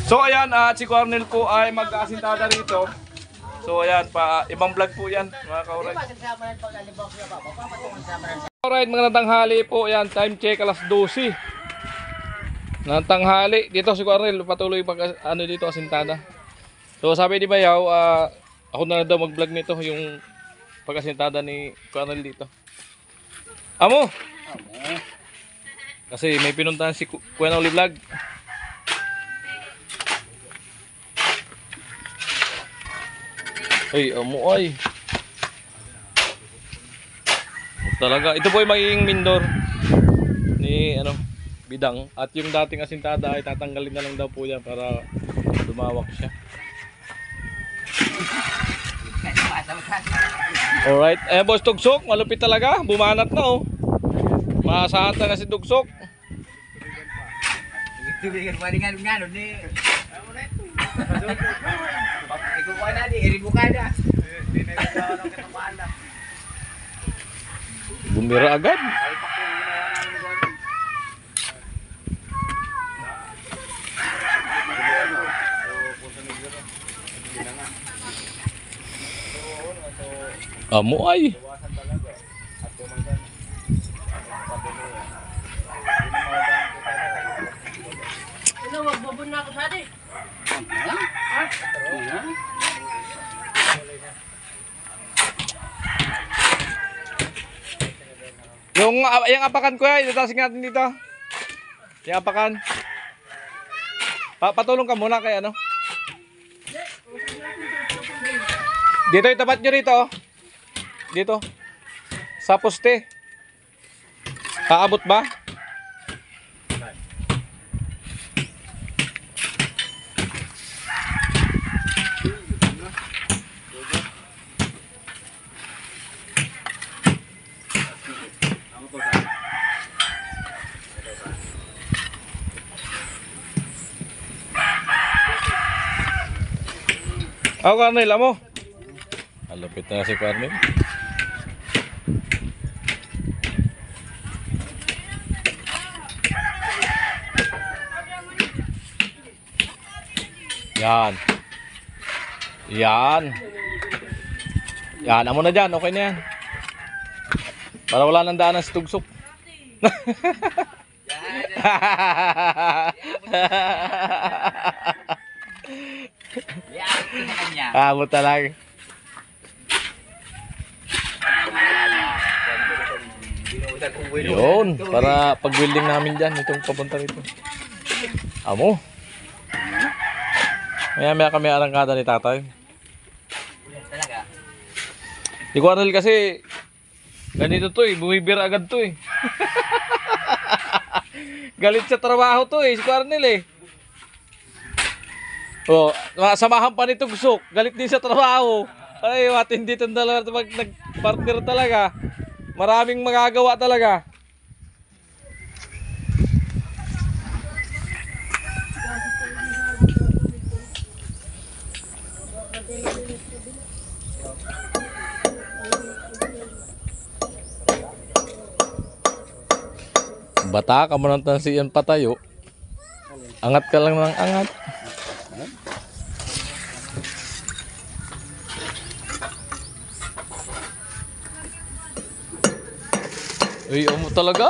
So ayan, si Cornel po ay mag-asintada rito. So ayan, ibang vlog po yan mga kauray. Alright, mga tanghali po yan, time check alas 12 ng tanghali. Dito si Cornel patuloy dito asintada. So sabi ni Bayaw, ako na daw mag-vlog nito yung pag-asintada ni Cornel dito. Amo! Kasi may pinuntahan si Kuya Oli Vlog. Ay, amo ay. Talaga, ito po ay magiging mindor ni Bidang. At yung dating asintada ay tatanggalin na lang daw po yan para lumawak siya. Alright, boss Tugsok, malupit talaga, bumanat na oh. Maasahan na si Tugsok. Tubigan pa rin nga ni. Ikaw pa na di, iribukada. Bumira agad. Amo ay. Magbubun na ako sa atin. Yung apakan ko ay itatasing natin dito. Yung apakan. Patulong ka muna kay Dito itapat nyo rito. Dito. Sa poste. Kaabot ba? Ako Cornel, amo. Malupit na si Cornel. Yan. Yan. Yan, amo na dyan. Okay na yan. Para wala nang daanan si Tugsok. Amo talaga. Yun, para pag-welding namin dyan, itong papunta rito. Amo. Maya kami arangkada ni tatay. Si Cornel kasi ganito to bumibira agad to Galit sa trabaho to si Cornel Oh, samahan pa ni Tugsok, galit din sa trabaho. Ay, matindi itong dalawa pag nag-partner talaga. Maraming magagawa talaga. Bata ka mo ng tansiyan patayo. Angat ka lang ng angat. Ay, amo talaga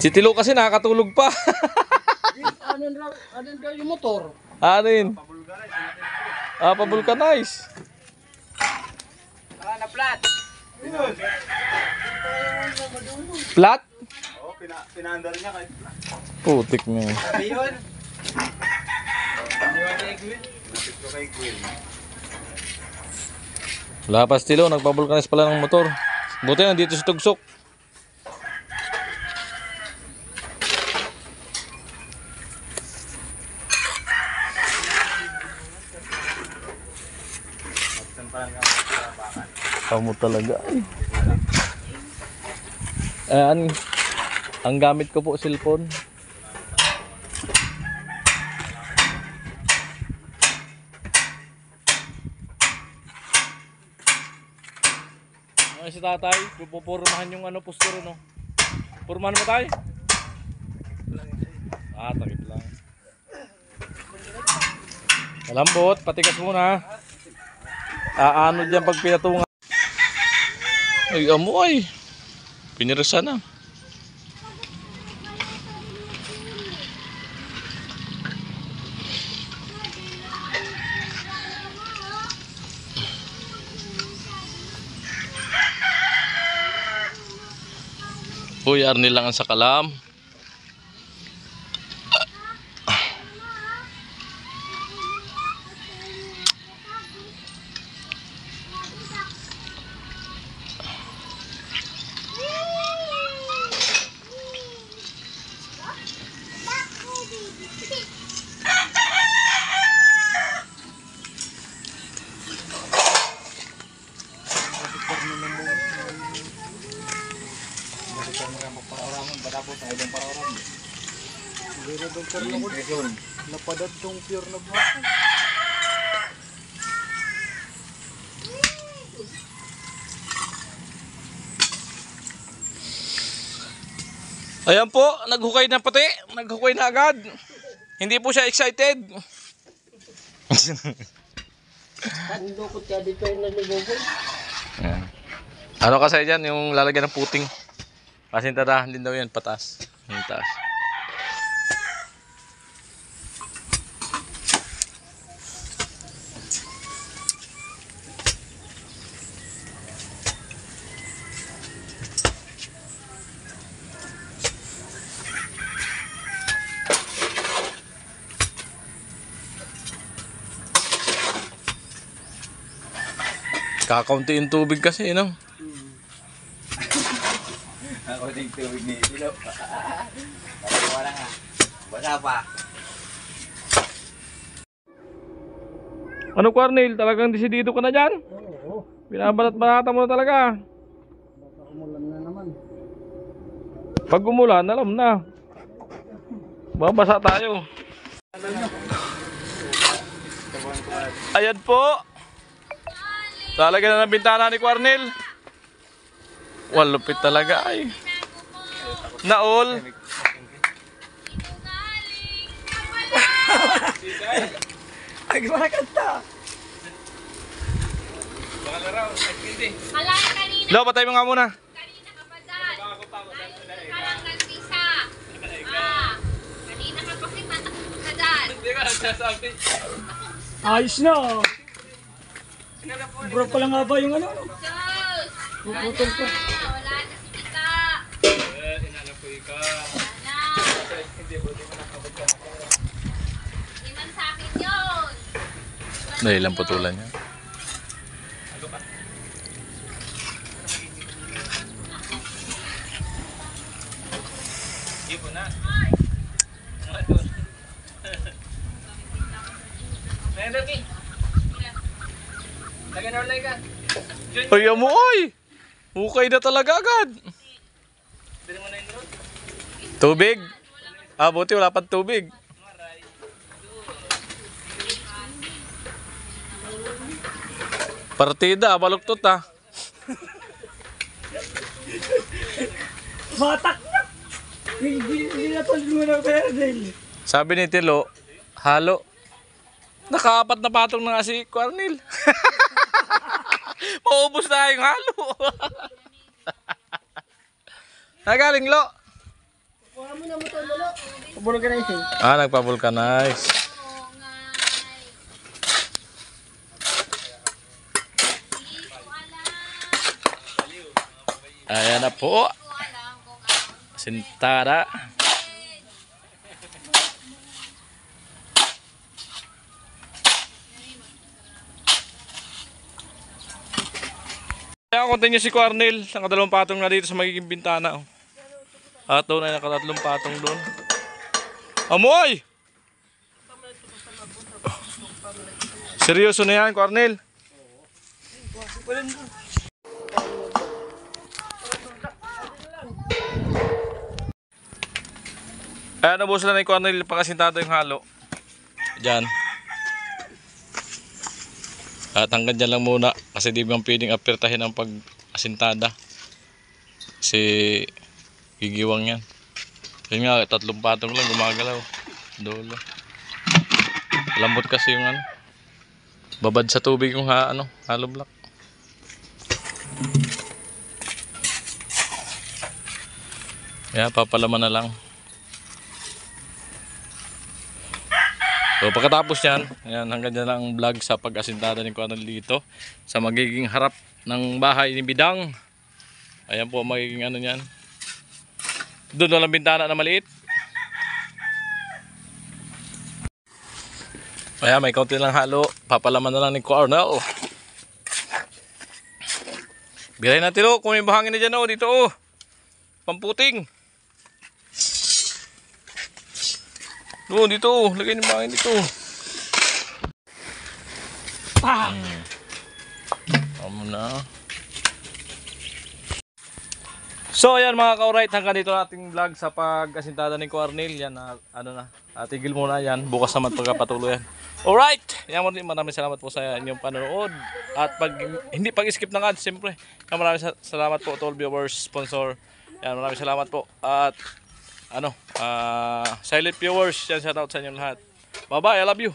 Si Tilo kasi nakakatulog pa. Anin daw yung motor? Anin? Pa-vulcanize. Na flat. Flat? Oo, pinaandar niya kahit flat. Putik na. Sabi yun. Napit ko kay Gwen. Wala pa Tilo, nagpa-vulcanize pala ng motor. Buti nandito si Tugsok. Kamu talaga ang gamit ko po cellphone. Si tatay, pupurmahan yung poster Purmahan mo tayo? Takip lang. Malambot, patikas muna. Ano dyan pag pinatungan. Ay, amoy. Pinirisa na. Uy, Arnil lang ang sakalam. Napadad tong pure na buhay. Ayan po, naghukay na pati. Naghukay na agad. Hindi po siya excited. Ang lukot ka dito yung nalibobol. Ayan. Ano kasi dyan, yung lalagyan ng puting. Kasi tadahan din daw yan, patas. Yung taas. Kakaunti yung tubig kasi, no? Ako din tubig ni Silo. Wala nga. Basa pa. Ano, Cornel? Talagang desidido ka na dyan? Oo. Binabanat-banata mo na talaga. Baka umulan na naman. Pag umulan, alam na. Babasa tayo. Ayan po. Lalagyan na ng bintana ni Cornel. Walupit talaga ay. Naol. Ay, gimana kanta? Malay kanina. Lo, patay mo nga muna. Kanina ka pa dyan. Ayos ka lang nag-visa. Kanina ka pa kita. Takot ka dyan. Ayos na. Bro pa lang nga ba yung ano? Diyos. Puputol ko. Wala na si kita. Wala na. Hindi man sa akin yun. Dahil lang putulan niya. Ay, amoy! Hukay na talaga agad. Tubig? Buti wala pa tubig. Partida, baluktot ah. Matak na! Hindi na tuloy mo na pera din. Sabi ni Tilo, halo. Nakaapat na patong na nga si Cornel. Maubos na yung halo. Nagaling lo. Kuha mo na mo ito, Lolo. Vulcanizing. Nagpa-vulcanize. Ayan na po. Sintada. Kaya continue si Cornel. Nakadalawang patong na dito sa magiging bintana. Oh. At doon ay nakatatlong patong doon. Amoy! Seryoso na yan, Cornel? Ayan, nabos na ni Cornel pagkasintado yung halo. Diyan. At hanggang dyan lang muna kasi di bang pwedeng apertahin ang pag-asintada. Kasi Gigiwang yan. Yun nga, 3 patong lang gumagalaw. Dolo. Lambot kasi yung ano. Babad sa tubig yung hollow block. Kaya papalaman na lang. So pagkatapos yan, ayan, hanggang dyan lang ang vlog sa pag-asintada ni Kuya Arnel dito sa magiging harap ng bahay ni Bidang. Ayan po magiging ano niyan. Doon walang bintana na maliit. Ayan, may kaunti lang halo. Papalaman na lang ni Kuya Arnel. Bilay natin o, kung may bahangin na dyan o, dito o. Pamputing. Doon, dito o, lagay ng bahangin dito. Tama na. So ayan mga ka-alright, hanggang dito nating vlog sa pag-asintada ni Kuya Arnel. Yan, tigil muna yan. Bukas naman pagkapatuloy yan. Alright! Yan, maraming salamat po sa inyong panonood. At hindi pag-skip ng ads, siyempre. Maraming salamat po to all viewers, sponsor. Yan, maraming salamat po. At silent viewers, yan, shout out sa inyong lahat. Bye bye, I love you.